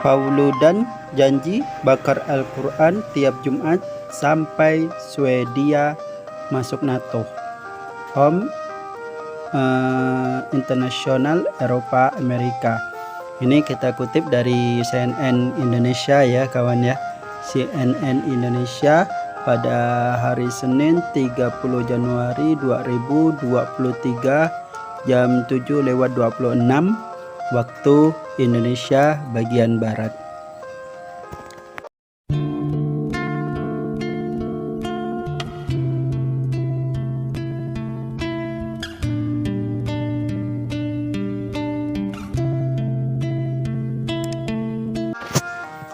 Pauludan janji bakar Al-Quran tiap Jumat sampai Swedia masuk NATO. Home Internasional Eropa Amerika. Ini kita kutip dari CNN Indonesia ya kawan ya. CNN Indonesia pada hari Senin 30 Januari 2023 jam 7:26 waktu Indonesia bagian Barat.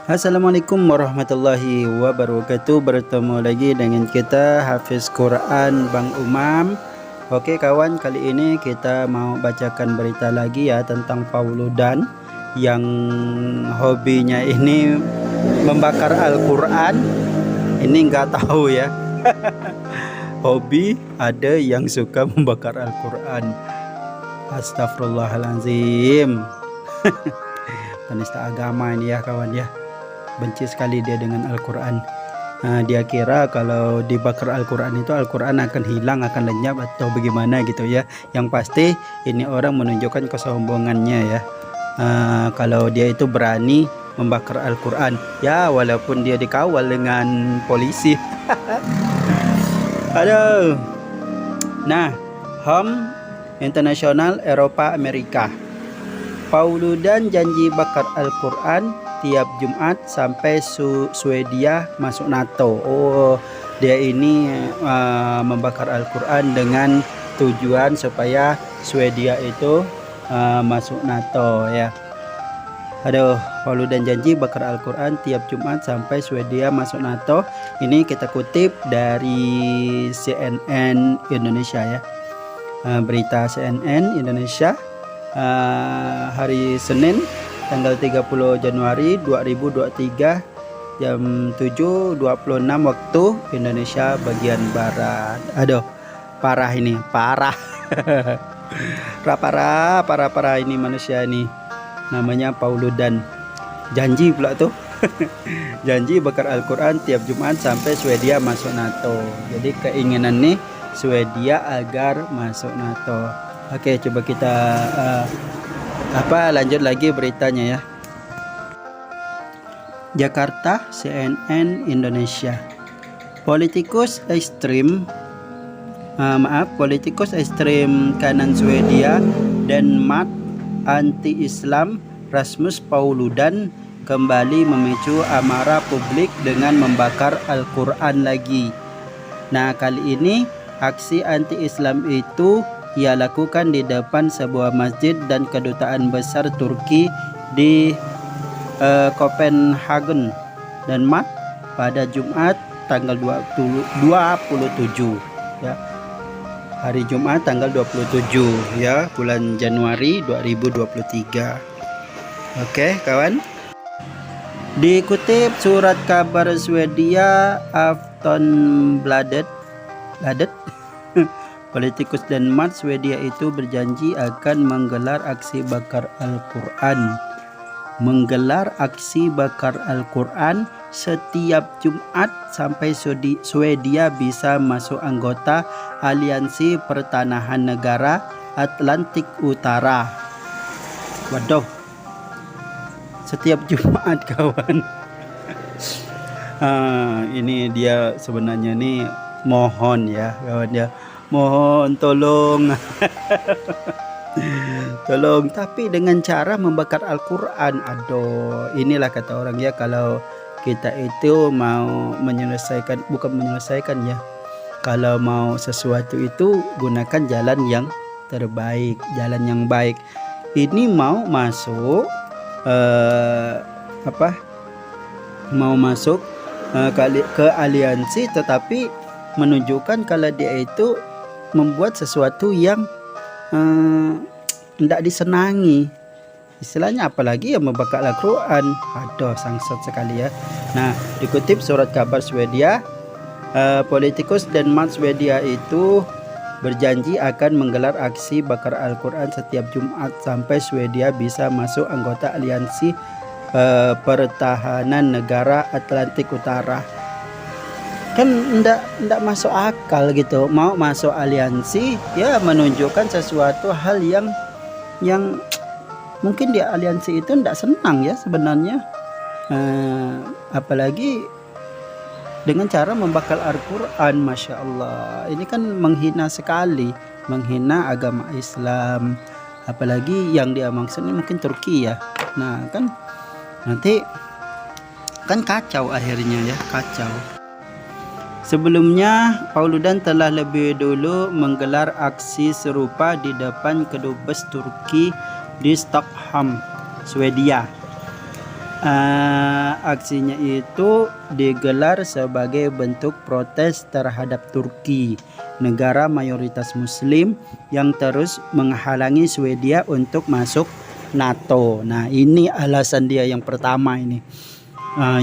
Assalamualaikum warahmatullahi wabarakatuh. Bertemu lagi dengan kita Hafiz Quran Bang Umam. Oke kawan, kali ini kita mau bacakan berita lagi ya tentang Pauludan yang hobinya ini membakar Al-Quran. Ini nggak tahu ya. Hobi ada yang suka membakar Al-Quran. Astagfirullahaladzim. Penista agama ini ya kawan ya. Benci sekali dia dengan Al-Quran. Dia kira kalau dibakar Al-Quran itu Al-Quran akan hilang, akan lenyap atau bagaimana gitu ya. Yang pasti ini orang menunjukkan kesombongannya ya. Kalau dia itu berani membakar Al-Quran ya, walaupun dia dikawal dengan polisi. Aduh. Nah, Home Internasional Eropa Amerika. Pauludan janji bakar Al-Quran tiap Jumat sampai Swedia masuk NATO. Oh, dia ini membakar Al-Quran dengan tujuan supaya Swedia itu masuk NATO ya. Aduh, Pauludan janji bakar Al-Quran tiap Jumat sampai Swedia masuk NATO. Ini kita kutip dari CNN Indonesia ya. Berita CNN Indonesia hari Senin tanggal 30 Januari 2023 jam 7:26 waktu Indonesia bagian Barat. Aduh, parah ini, parah. parah ini manusia ini. Namanya Pauludan. Janji pula tuh. Janji bakar Al-Quran tiap Jumat sampai Swedia masuk NATO. Jadi keinginan nih Swedia agar masuk NATO. Oke, coba kita lanjut lagi beritanya ya. Jakarta, CNN Indonesia. Politikus ekstrim kanan Swedia Denmark anti-Islam Rasmus Pauludan kembali memicu amarah publik dengan membakar Al-Quran lagi. Nah, kali ini aksi anti-Islam itu ia lakukan di depan sebuah masjid dan kedutaan besar Turki di Copenhagen, Denmark pada Jumat tanggal 27 ya. Hari Jumat tanggal 27 ya, bulan Januari 2023. Oke, kawan. Dikutip surat kabar Swedia Aftonbladet politikus Denmark Swedia itu berjanji akan menggelar aksi bakar Al-Quran. Menggelar aksi bakar Al-Quran setiap Jumat sampai Swedia bisa masuk anggota Aliansi Pertanahan Negara Atlantik Utara. Waduh. Setiap Jumat kawan. Ini dia sebenarnya nih mohon ya kawan ya. Mohon tolong. Tolong, tapi dengan cara membakar Al-Quran. Aduh, inilah kata orang ya, kalau kita itu mau bukan menyelesaikan ya, kalau mau sesuatu itu gunakan jalan yang terbaik, jalan yang baik. Ini mau masuk ke aliansi, tetapi menunjukkan kalau dia itu membuat sesuatu yang tidak disenangi. Istilahnya apalagi yang membakar Al-Quran. Aduh, sangsat sekali ya. Nah, dikutip surat kabar Swedia, politikus Denmark Swedia itu berjanji akan menggelar aksi bakar Al-Quran setiap Jumat sampai Swedia bisa masuk anggota aliansi pertahanan negara Atlantik Utara. Kan ndak masuk akal gitu, mau masuk aliansi ya menunjukkan sesuatu hal yang mungkin di aliansi itu ndak senang ya sebenarnya, apalagi dengan cara membakar Al-Quran. Masya Allah, ini kan menghina sekali, menghina agama Islam, apalagi yang dia maksud ini mungkin Turki ya. Nah kan nanti kan kacau akhirnya ya, kacau. Sebelumnya Pauludan telah lebih dulu menggelar aksi serupa di depan kedubes Turki di Stockholm, Swedia. Aksinya itu digelar sebagai bentuk protes terhadap Turki, negara mayoritas Muslim yang terus menghalangi Swedia untuk masuk NATO. Nah ini alasan dia yang pertama ini,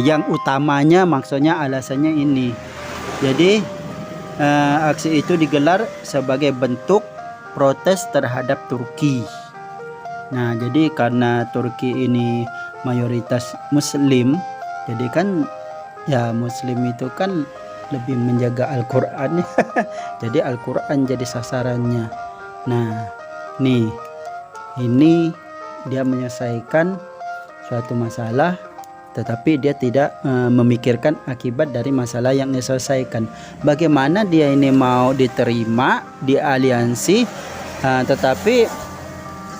yang utamanya maksudnya alasannya ini. Jadi aksi itu digelar sebagai bentuk protes terhadap Turki. Nah jadi karena Turki ini mayoritas Muslim, jadi kan ya Muslim itu kan lebih menjaga Al-Quran. Jadi Al-Quran jadi sasarannya. Nah nih, ini dia menyelesaikan suatu masalah, tetapi dia tidak memikirkan akibat dari masalah yang diselesaikan. Bagaimana dia ini mau diterima di aliansi, tetapi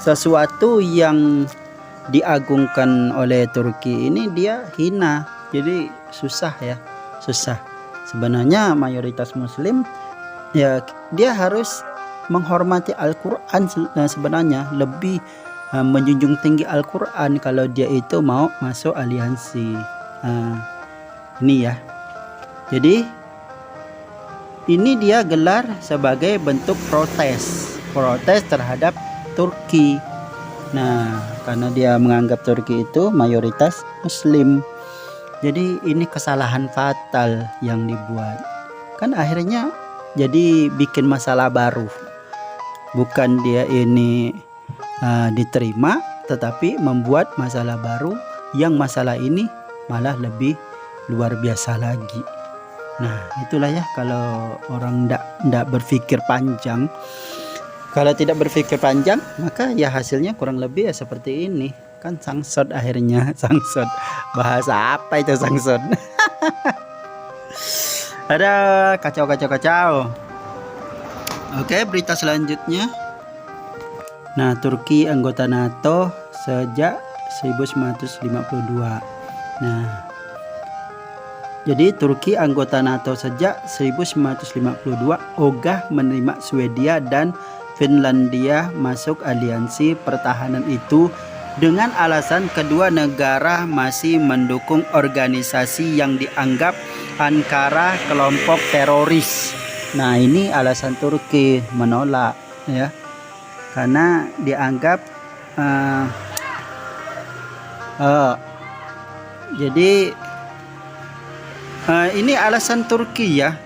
sesuatu yang diagungkan oleh Turki ini dia hina. Jadi susah ya, susah. Sebenarnya mayoritas Muslim ya dia harus menghormati Al-Quran, sebenarnya lebih menjunjung tinggi Al-Quran kalau dia itu mau masuk aliansi. Ini ya, jadi ini dia gelar sebagai bentuk protes terhadap Turki. Nah karena dia menganggap Turki itu mayoritas Muslim, jadi ini kesalahan fatal yang dibuat. Kan akhirnya jadi bikin masalah baru. Bukan dia ini diterima, tetapi membuat masalah baru, yang masalah ini malah lebih luar biasa lagi. Nah itulah ya, kalau orang ndak berpikir panjang. Kalau tidak berpikir panjang, maka ya hasilnya kurang lebih ya seperti ini. Kan sangsot akhirnya, sangsot. Bahasa apa itu sangsot? Ada kacau. Oke, berita selanjutnya. Nah, Turki anggota NATO sejak 1952. Nah, jadi Turki anggota NATO sejak 1952 ogah menerima Swedia dan Finlandia masuk aliansi pertahanan itu dengan alasan kedua negara masih mendukung organisasi yang dianggap Ankara kelompok teroris. Nah ini alasan Turki menolak ya, karena dianggap jadi ini alasan Turki ya,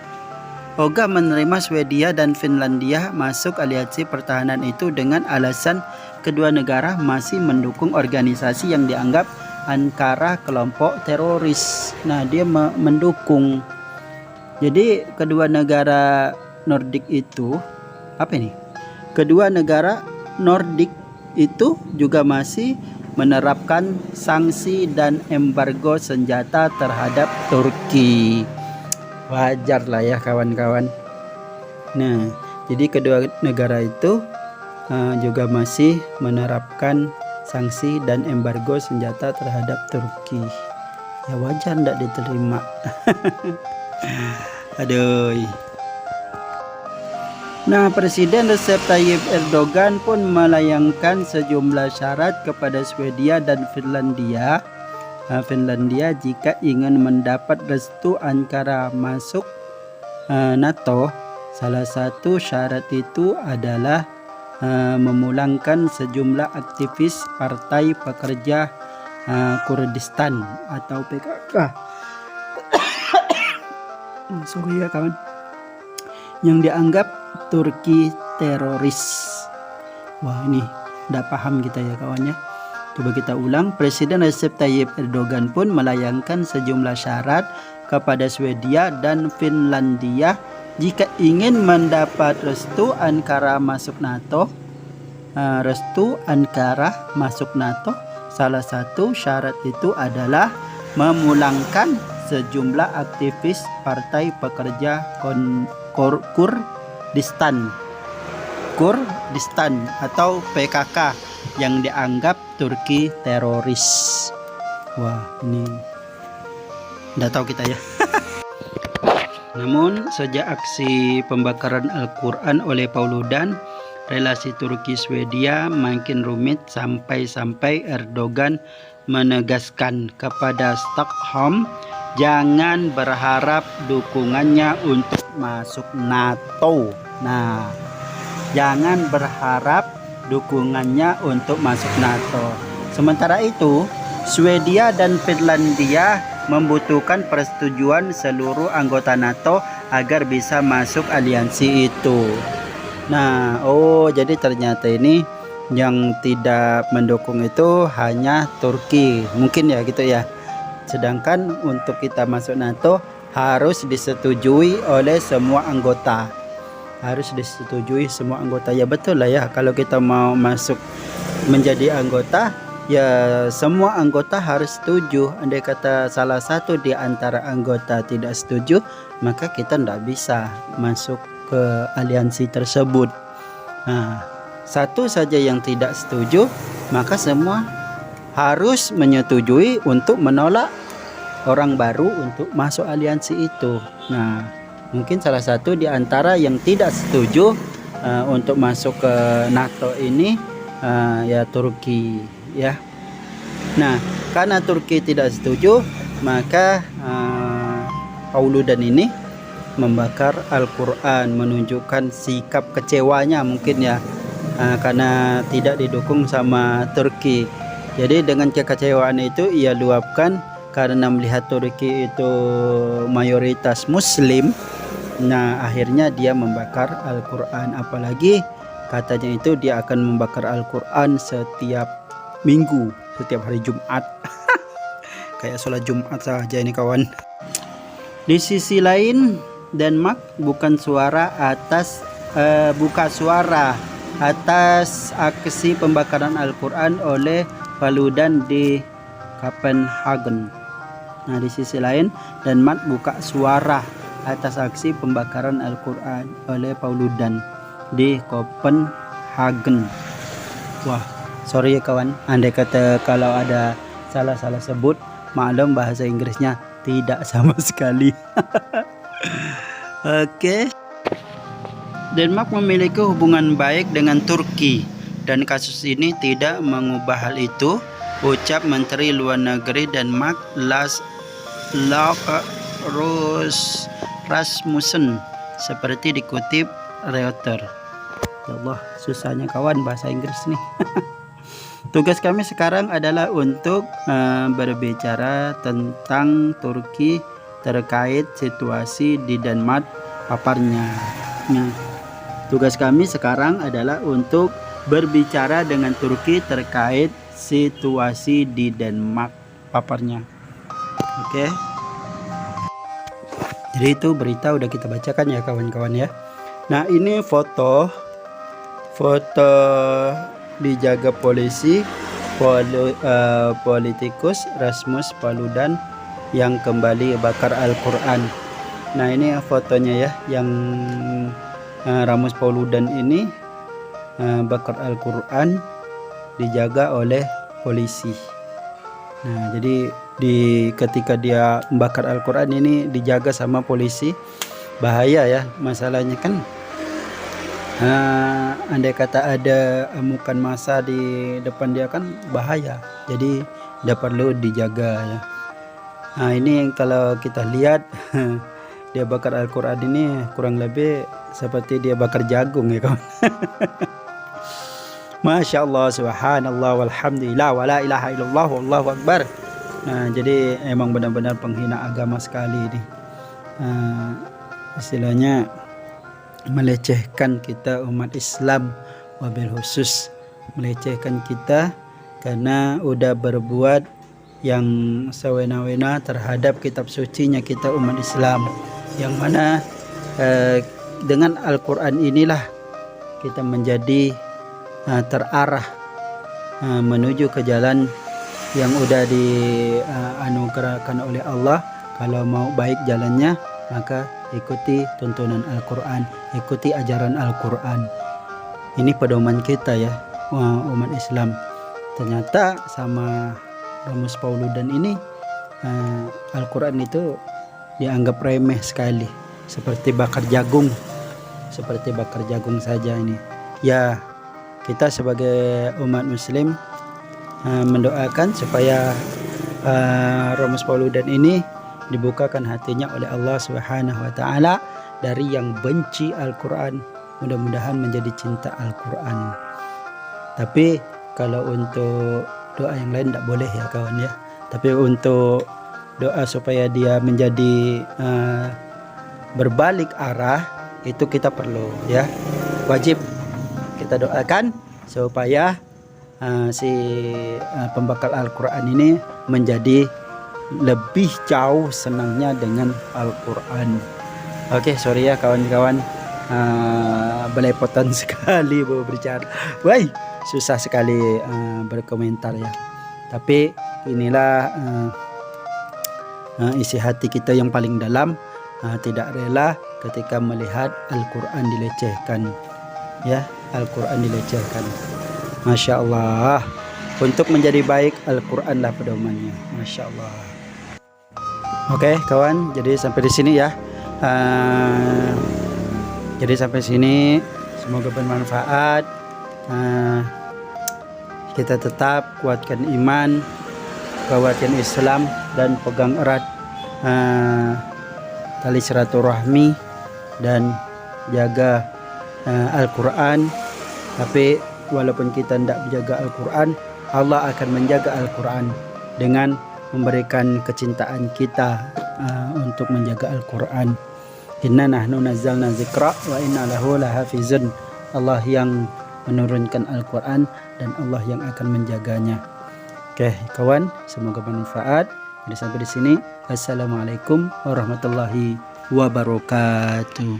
ogah menerima Swedia dan Finlandia masuk aliansi pertahanan itu dengan alasan kedua negara masih mendukung organisasi yang dianggap Ankara kelompok teroris. Nah dia mendukung. Jadi kedua negara Nordik itu apa ini? Kedua negara Nordik itu juga masih menerapkan sanksi dan embargo senjata terhadap Turki. Wajar lah ya kawan-kawan. Nah jadi kedua negara itu juga masih menerapkan sanksi dan embargo senjata terhadap Turki. Ya wajar tidak diterima. Aduh. Nah Presiden Recep Tayyip Erdogan pun melayangkan sejumlah syarat kepada Swedia dan Finlandia jika ingin mendapat restu Ankara masuk NATO. Salah satu syarat itu adalah memulangkan sejumlah aktivis Partai Pekerja Kurdistan atau PKK. Sorry ya kawan, yang dianggap Turki teroris. Wah ini tidak paham kita ya kawan ya. Coba kita ulang. Presiden Recep Tayyip Erdogan pun melayangkan sejumlah syarat kepada Swedia dan Finlandia jika ingin mendapat restu Ankara masuk NATO. Restu Ankara masuk NATO. Salah satu syarat itu adalah memulangkan sejumlah aktivis Partai Pekerja Kurdistan atau PKK yang dianggap Turki teroris. Wah, ini nggak tahu kita ya. Namun sejak aksi pembakaran Al-Quran oleh Pauludan, relasi Turki-Swedia makin rumit sampai Erdogan menegaskan kepada Stockholm jangan berharap dukungannya untuk masuk NATO. Nah, jangan berharap dukungannya untuk masuk NATO. Sementara itu, Swedia dan Finlandia membutuhkan persetujuan seluruh anggota NATO agar bisa masuk aliansi itu. Nah, jadi ternyata ini yang tidak mendukung itu hanya Turki. Mungkin ya gitu ya. Sedangkan untuk kita masuk NATO harus disetujui oleh semua anggota. Harus disetujui semua anggota. Ya betul lah ya, kalau kita mau masuk menjadi anggota, ya semua anggota harus setuju. Andai kata salah satu di antara anggota tidak setuju, maka kita tidak bisa masuk ke aliansi tersebut. Nah, satu saja yang tidak setuju, maka semua harus menyetujui untuk menolak orang baru untuk masuk aliansi itu. Nah, mungkin salah satu di antara yang tidak setuju untuk masuk ke NATO ini ya Turki ya. Nah, karena Turki tidak setuju, maka Pauludan ini membakar Al-Quran, menunjukkan sikap kecewanya mungkin ya, karena tidak didukung sama Turki. Jadi dengan kekecewaan itu ia luapkan karena melihat Turki itu mayoritas Muslim. Nah, akhirnya dia membakar Al-Quran. Apalagi katanya itu dia akan membakar Al-Quran setiap minggu, setiap hari Jumat. Kayak sholat Jumat saja ini kawan. Di sisi lain, Denmark buka suara atas aksi pembakaran Al-Quran oleh Paludan di Copenhagen. Nah, di sisi lain, Denmark buka suara atas aksi pembakaran Al-Quran oleh Pauludan di Copenhagen. Wah, sorry ya kawan, andai kata kalau ada salah sebut, maklum bahasa Inggrisnya tidak sama sekali. Oke. Denmark memiliki hubungan baik dengan Turki dan kasus ini tidak mengubah hal itu, ucap Menteri Luar Negeri Denmark Lars Løkke Rasmussen seperti dikutip Reuters. Ya Allah, susahnya kawan bahasa Inggris nih. Tugas kami sekarang adalah untuk berbicara tentang Turki terkait situasi di Denmark, paparnya. Nah, tugas kami sekarang adalah untuk berbicara dengan Turki terkait situasi di Denmark, paparnya. Oke. Jadi itu berita udah kita bacakan ya kawan-kawan ya. Nah, ini foto dijaga polisi politikus Rasmus Paludan yang kembali bakar Al-Quran. Nah, ini fotonya ya, yang Rasmus Paludan ini bakar Al-Quran dijaga oleh polisi. Nah, jadi ketika dia membakar Al-Quran ini dijaga sama polisi. Bahaya ya, masalahnya kan andai kata ada amukan massa di depan dia kan bahaya, jadi tidak perlu dijaga ya. Nah, ini kalau kita lihat dia bakar Al-Quran ini kurang lebih seperti dia bakar jagung ya kawan. Masya Allah, subhanallah, walhamdulillah, wala ilaha illallah, wallahu akbar. Nah, jadi emang benar-benar penghina agama sekali ini. Istilahnya melecehkan kita umat Islam, wabil khusus melecehkan kita karena udah berbuat yang sewena-wena terhadap kitab sucinya kita umat Islam, yang mana dengan Al-Quran inilah kita menjadi terarah menuju ke jalan yang udah dianugerahkan oleh Allah. Kalau mau baik jalannya, maka ikuti tuntunan Al-Quran, ikuti ajaran Al-Quran. Ini pedoman kita ya, umat Islam. Ternyata sama Romus Pauludan ini Al-Quran itu dianggap remeh sekali, seperti bakar jagung saja ini. Ya, kita sebagai umat Muslim mendoakan supaya Romus Pauludan ini dibukakan hatinya oleh Allah Subhanahu wa taala dari yang benci Al-Quran, mudah-mudahan menjadi cinta Al-Quran. Tapi kalau untuk doa yang lain tidak boleh ya kawan ya. Tapi untuk doa supaya dia menjadi berbalik arah, itu kita perlu ya, wajib kita doakan supaya si pembakal Al-Quran ini menjadi lebih jauh senangnya dengan Al-Quran. Oke, sorry ya kawan-kawan, belepotan sekali berbicara. Wah, susah sekali berkomentar ya. Tapi inilah isi hati kita yang paling dalam, tidak rela ketika melihat Al-Quran dilecehkan ya, Al-Quran dilecehkan. Masya Allah, untuk menjadi baik Al-Quran lah pedomannya. Masya Allah. Oke kawan, jadi sampai di sini ya. Jadi sampai sini, semoga bermanfaat. Kita tetap kuatkan iman, kuatkan Islam, dan pegang erat tali silaturahmi, dan jaga Al-Quran. Tapi walaupun kita tidak menjaga Al-Quran, Allah akan menjaga Al-Quran dengan memberikan kecintaan kita untuk menjaga Al-Quran. Inna nahnu nazzalna dzikra wa inna lahu lahafizun. Allah yang menurunkan Al-Quran dan Allah yang akan menjaganya. Oke kawan, semoga bermanfaat. Jadi sampai di sini. Assalamualaikum warahmatullahi wabarakatuh.